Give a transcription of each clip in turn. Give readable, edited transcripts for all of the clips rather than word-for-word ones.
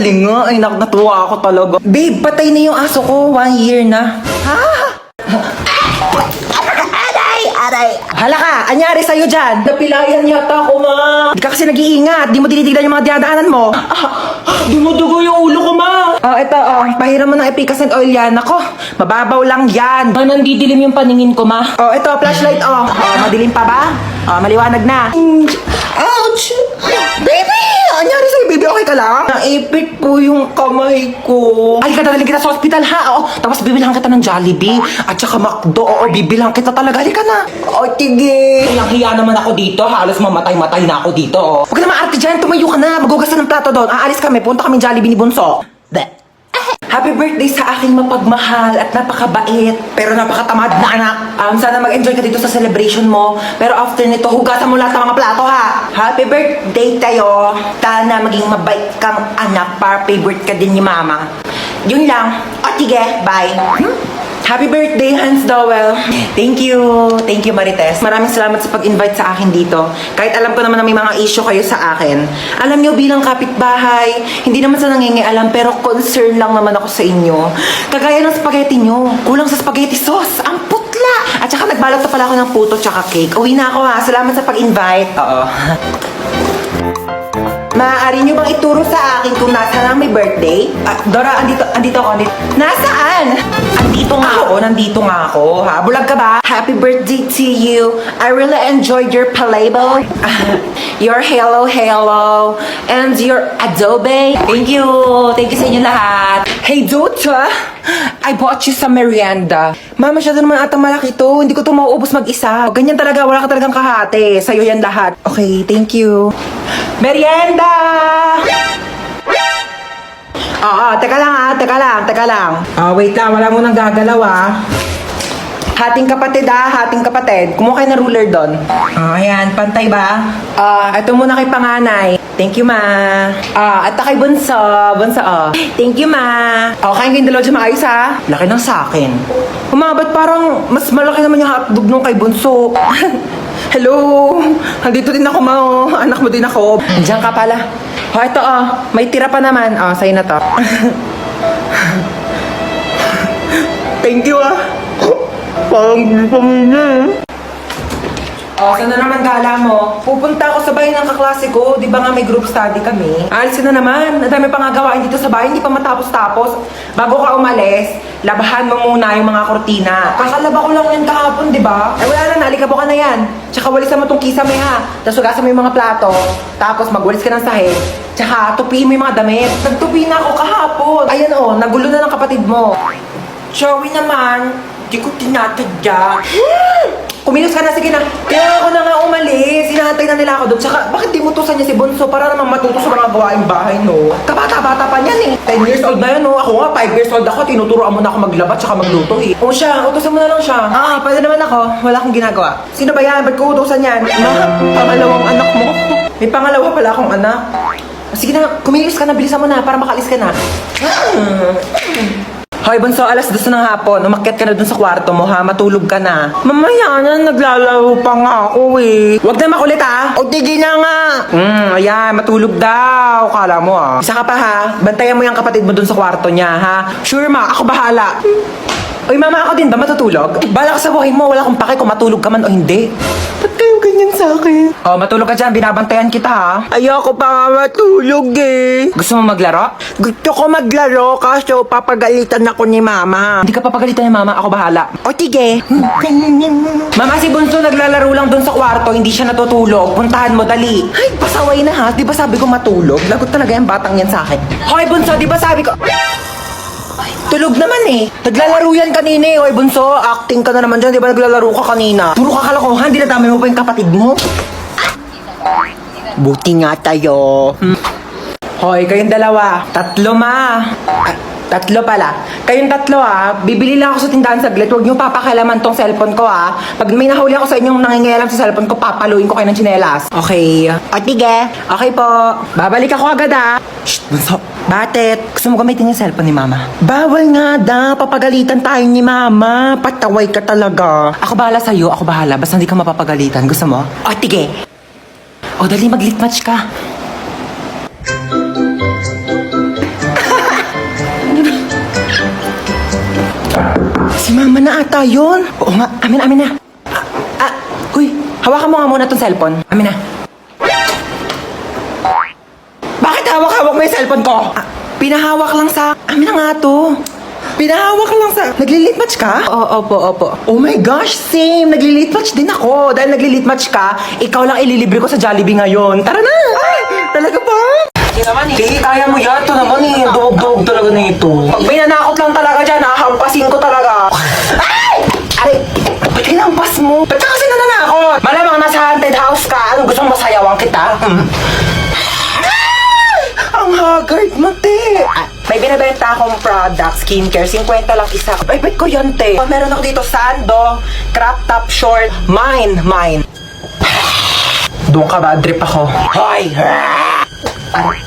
Linga, ay natuwa ako talaga. Babe, patay na yung aso ko. 1 year na. Ha? Aray! Hala ka! Anyari sa'yo dyan? Napilayan yata ako, ma! Di ka kasi nag-iingat. Di mo dinitignan yung mga dinadaanan mo. Dumudugo yung ulo ko, ma! Ito, pahiram mo ng epicacent oil yan. Ako, mababaw lang yan. Nandidilim yung paningin ko, ma. Ito, flashlight, madilim pa ba? Maliwanag na. Ouch! Baby! Anyari sa'yo, baby? Okay ka lang? Naipit po yung kamay ko. Ay, dadalhin kita sa hospital, ha? Tapos bibilang kita ng Jollibee. At saka McDo. Bibilang kita talaga. Halika na. Tige. Hiya naman ako dito. Halos mamatay-matay na ako dito. Huwag ka na maarte dyan. Tumayo ka na. Magugas ka ng plato doon. Aalis kami. Punta kami Jollibee ni Bunso. Happy birthday sa aking mapagmahal at napakabait pero napakatamad na anak. Sana mag-enjoy ka dito sa celebration mo. Pero after nito, hugasan mo lahat ng mga plato, ha? Happy birthday tayo. Sana maging mabait kang anak para favorite ka din ni mama. Yun lang. Sige, bye. Happy birthday, Hans Dowell. Thank you. Thank you, Marites. Maraming salamat sa pag-invite sa akin dito. Kahit alam ko naman na may mga issue kayo sa akin. Alam nyo, bilang kapitbahay, hindi naman sa nangingialam, pero concern lang naman ako sa inyo. Kagaya ng spaghetti nyo. Kulang sa spaghetti sauce. Ang putla! At saka nagbalot na pala ako ng puto tsaka cake. Uwi na ako, ha. Salamat sa pag-invite. Maaari nyo bang ituro sa akin kung nasaan ang may birthday? Dora, andito ako. Nasaan? Nandito nga ako, ha? Bulag ka ba? Happy birthday to you. I really enjoyed your playboy. Your hello, and your adobe. Thank you sa inyo lahat. Hey, Dota! I bought you some merienda. Mama, masyado naman atang malaki to. Hindi ko to mauubos mag-isa. Ganyan talaga, wala ka talagang kahati. Sa'yo yan lahat. Okay, thank you. Merienda! Teka lang. Wait lang, wala mo nang gagalaw, Hating kapatid. Kumuha kayo ng ruler doon. Ayan, pantay ba? Ito muna kay panganay. Thank you, ma. At kay bunso. Thank you, ma. Kain kayong dalawa dyan maayos, ha? Laki ng sakin. Ba't parang mas malaki naman yung hotdog nung kay bunso? Hello! Andito din ako, ma. Anak mo din ako. Andiyan ka pala. Ito, may tira pa naman. Sa'yo na to. Thank you, Parang di pamilya, saan na naman gala mo? Pupunta ako sa bahay ng kaklase ko. Di ba nga may group study kami? Alisin na naman. Nadami pa nga gawain dito sa bahay. Hindi pa matapos-tapos. Bago ka umalis, labahan mo muna yung mga kortina. Kakalaba ko lang yan kahapon, di ba? Wala na, naalikabo ka na yan. Tsaka walisan mo tong kisame, ha? Tapos hugasan mo yung mga plato. Tapos magwalis ka ng sahig. Tsaka tupiin mo yung mga damit. Nagtupi na ako kahapon. Ayan, nagulo na ng kapatid mo. Joey naman, di ko tinatadya. Kumilos ka na, sige na. Kaya ako na nga umalis. Hinahantay na nila ako doon. Tsaka, bakit di mo tusan niya si Bunso para naman matuto sa mga gawaing bahay, no? Kabata-bata pa niyan, 10 years old na yan, no? Ako nga, 5 years old ako. Tinuturoan mo na ako maglaba tsaka magluto, siya, utusan mo na lang siya. Pwede naman ako. Wala akong ginagawa. Sino ba yan? Ba't ko utusan yan? Pangalawang anak mo. May pangalawa pala akong anak. Sige na, kumilos ka na. Bilisan mo na para makalis ka na. Hoy, Bunso, 2:00 ng hapon. Umakyat ka na dun sa kwarto mo, ha? Matulog ka na. Mamaya na, naglalaro pa nga ako, Huwag na makulit, ha? Tigil na nga. Ayan, matulog daw. Kala mo, Isa ka pa, ha? Bantayan mo yung kapatid mo dun sa kwarto niya, ha? Sure, ma. Ako bahala. Uy, mama, ako din ba matutulog? Bala ka sa buhay mo. Wala akong pake kung matulog ka man o hindi. Ba't kayo ganyan sa akin? Matulog ka dyan. Binabantayan kita, ha? Ayoko pa nga matulog, Gusto mo maglaro? Gusto ko maglaro kaso papagalitan ako ni mama. Hindi ka papagalitan ni mama. Ako bahala. Sige. Mama, si Bunso naglalaro lang dun sa kwarto. Hindi siya natutulog. Puntahan mo, dali. Ay, pasaway na, ha? Di ba sabi ko matulog? Lagot talaga yung batang yan sa akin. Hoy, Bunso, di ba sabi ko... Tulog naman, Naglalaro yan kanina, Hoy, Bunso, acting ka na naman dyan. Di ba naglalaro ka kanina? Puro ka kalokohan. Dinadami mo pa yung kapatid mo. Buti nga tayo. Hoy, kayong dalawa. 3, ma. 3 pala. Kayong 3, bibili lang ako sa tindahan saglit. Huwag niyo papakailaman tong cellphone ko, Pag may nahuli ako sa inyong nangingialam sa cellphone ko, papaluin ko kayo ng tsinelas. Okay. Sige. Okay po. Babalik ako agad, Shh, Bunso. Bakit? Gusto mo gamitin yung cellphone ni mama? Bawal nga daw. Papagalitan tayo ni mama. Pataway ka talaga. Ako bahala sa'yo. Ako bahala. Basta hindi ka mapapagalitan. Gusto mo? Sige. Dali, mag-lit match ka. naman na ata yun. Oo nga, amin na. Huy, hawakan mo nga muna tong cellphone. Amin na. Bakit hawak-hawak mo yung cellphone ko? Pinahawak lang sa... Amin na nga to. Pinahawak lang sa... Nagli-late match ka? Oo, opo. Oh my gosh, same. Nagli-late match din ako. Dahil nagli-late match ka, ikaw lang ililibre ko sa Jollibee ngayon. Tara na! Ay, talaga ba? Hindi naman eh. Hindi, kaya mo yan. Ito naman eh. Dog talaga na ito. Pag may nanakot lang talaga dyan, hahampasin ko talaga. Ay! Aray! Ba't hinampas mo? Ba't ka kasi nananakot? Malamang nasa haunted house ka. Anong gusto mong masayawan kita? Ang haggard mo, te. May binibenta akong product, skincare, 50 lang isa. Ay, bet ko yan, te. Meron ako dito, sando, crop top short, mine. Doon ka, bad trip ako. Hoy!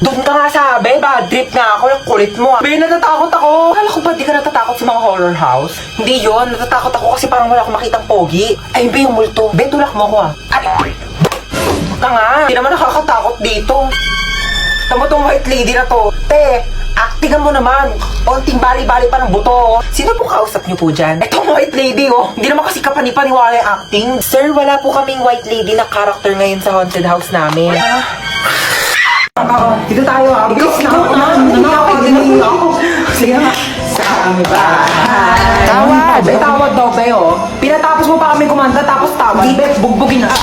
Doon ka nga sabi, bad trip nga ako, yung kulit mo. Be, natatakot ako. Kala ko ba di ka natatakot sa mga horror house? Hindi yon, natatakot ako kasi parang wala akong makitang pogi. Ay, be, yung multo. Be, tulak mo ako ah. Ay! Ka nga, hindi naman nakakatakot dito. Tama tong white lady na to. Te, actingan mo naman. Konting bali-bali pa ng buto. Sino po kausap niyo po dyan? Etong white lady, oh. Hindi naman kasi kapani-paniwala yung acting. Sir, wala po kaming white lady na character ngayon sa haunted house namin. Dito tayo, ah. Ikaw na. Sige nga. Sa bahay. Tawad daw, be, oh. Pinatapos mo pa kami kumanta, tapos tawad. Di, be, bugbugin na.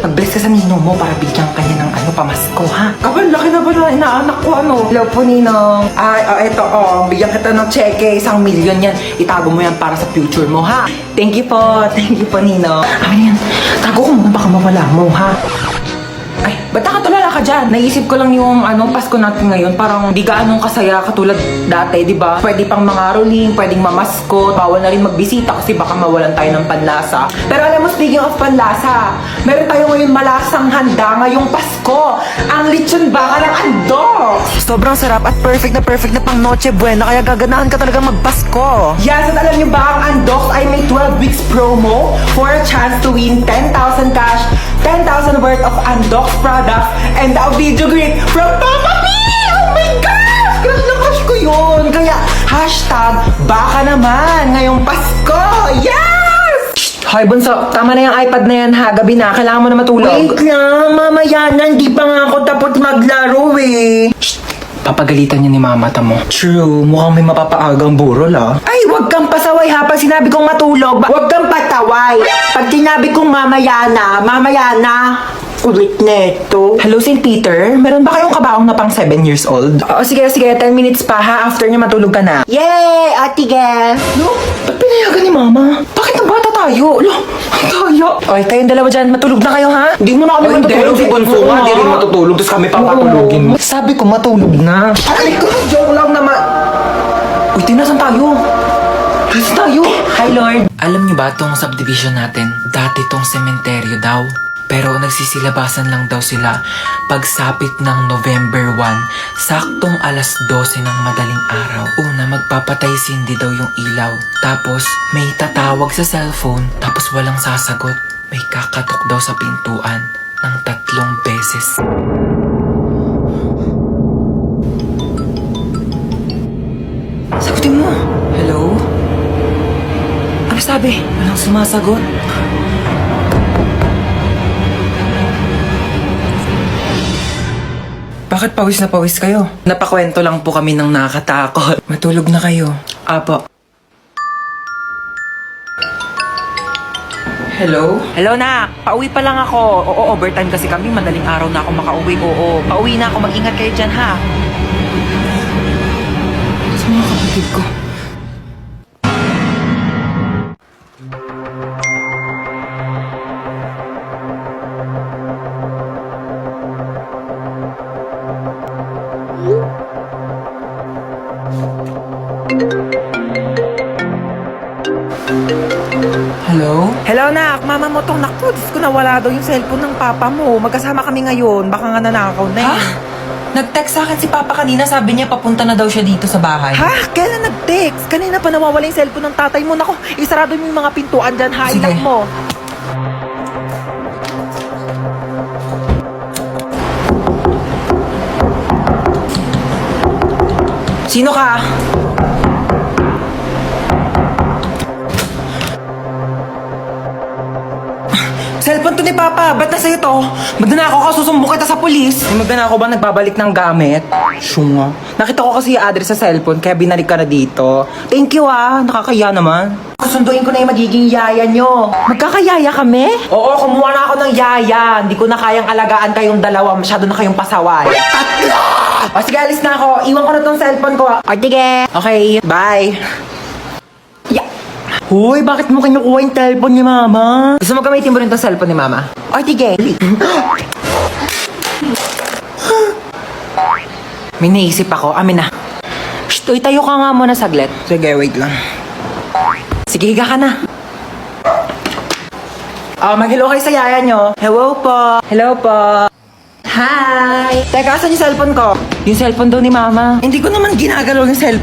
Mag-bless ka sa ninong mo para bigyan ka niya ng pamasko, ha? Kapan, laki na ba na inaanak ko, ano? Hello po, ninong. Eto, bigyan kita ng cheque, 1 million yan. Itago mo yan para sa future mo, ha? Thank you po, ninong. Ano yan? Tago ko muna, baka mawala mo, ha? Ay, ba't nakatulala ka dyan? Naisip ko lang yung Pasko natin ngayon. Parang di gaanong kasaya katulad dati, di ba? Pwede pang mangaroling, pwedeng mamaskot, bawal na rin magbisita kasi baka mawalan tayo ng panlasa. Pero alam mo, speaking of panlasa, meron tayo ngayon malasang handa ngayong Pasko. Ang lechon baka ng andok! Sobrang sarap at perfect na pang Noche Buena, kaya gaganahan ka talaga magpasko. Yes, at alam niyo ba, ang andok ay may 12 weeks promo for a chance to win 10,000 cash, 10,000 worth of Andox products, and a video greet from Papa P! Oh my gosh! Crush na crush ko yun! Kaya, hashtag, baka naman, ngayong Pasko! Yes! Hoy, Bunso, tama na yung iPad na yan ha. Gabi na, kailangan mo na matulog. Wait lang, mamaya na, hindi pa nga ako tapos maglaro eh. Papagalitan niya ni mama mo. True, mukhang may mapapaagang burol ah. Ay, wag kang pasaway ha. Pag sinabi kong matulog, wag kang pataway. Pag sinabi kong mamaya na. Ulit neto. Hello, St. Peter? Meron ba kayong kabaong na pang 7 years old? Oo, sige, 10 minutes pa ha. After niya matulog ka na. Yay! Ate Gel! No, ba't pinayagan ni mama? Bakit na bata tayo? Lo, ang tayo. Oy, kayong dalawa dyan, matulog na kayo ha? Hindi mo na kami matutulog. Si Bonso nga, di rin matutulog. Tapos kami papatulogin mo. Sabi ko matulog na. Ay, ko, joke lang naman. Uy, tinasan tayo. Tinasan tayo. Hi, Lord. Alam niyo ba tong subdivision natin? Dati tong sementeryo daw. Pero nagsisilabasan lang daw sila pagsapit ng November 1, saktong alas 12 ng madaling araw. Una, magpapatay sindi daw yung ilaw. Tapos, may tatawag sa cellphone, tapos walang sasagot. May kakatok daw sa pintuan ng 3 beses. Sagutin mo. Hello? Ano sabi? Walang sumasagot. Bakit pawis na pawis kayo? Napakwento lang po kami ng nakakatakot. Matulog na kayo. Apo. Hello? Hello, nak. Pauwi pa lang ako. Oo, overtime kasi kami. Madaling araw na ako makauwi. Oo, pauwi na ako. Mag-ingat kayo dyan, ha? Sa mga kapatid ko. Hello? Hello, nak. Mama mo tong naku. Diyos ko, nawala daw yung cellphone ng papa mo. Magkasama kami ngayon. Baka nga nanakaw na eh. Nag-text sa akin si Papa kanina, sabi niya papunta na daw siya dito sa bahay. Ha? Kailan nag-text? Kanina pa nawawala yung cellphone ng tatay mo. Naku, isarado mo yung mga pintuan dyan, ha? Ilang mo. Sino ka? Cellphone to ni Papa. Ba't nasa ito? Magnanakaw ka, susumbong kita sa pulis. May magnanakaw ba nagbabalik ng gamit? Syunga. Nakita ko kasi yung address sa cellphone, kaya binalik ka na dito. Thank you nakakaya naman. Susunduin ko na yung magiging yaya nyo. Magkakayaya kami? Oo, kumuha na ako ng yaya. Hindi ko na kayang alagaan kayong dalawa. Masyado na kayong pasaway. Tatlo! O sige, alis na ako. Iwan ko na tong cellphone ko. O sige. Okay, bye. Yeah. Hoy, bakit mo kinukuha yung cellphone ni Mama? Gusto mo gamitin mo rin tong cellphone ni Mama? O sige. May naisip ako. Amin na. Shh, uy, tayo ka nga muna saglit. Sige, wait lang. Sige, higa ka na. Mag-hello kayo sa yaya nyo. Hello po. Hello po. Hi! Teka, asan yung cellphone ko? Yung cellphone daw ni Mama. Hindi ko naman ginagalaw yung cellphone.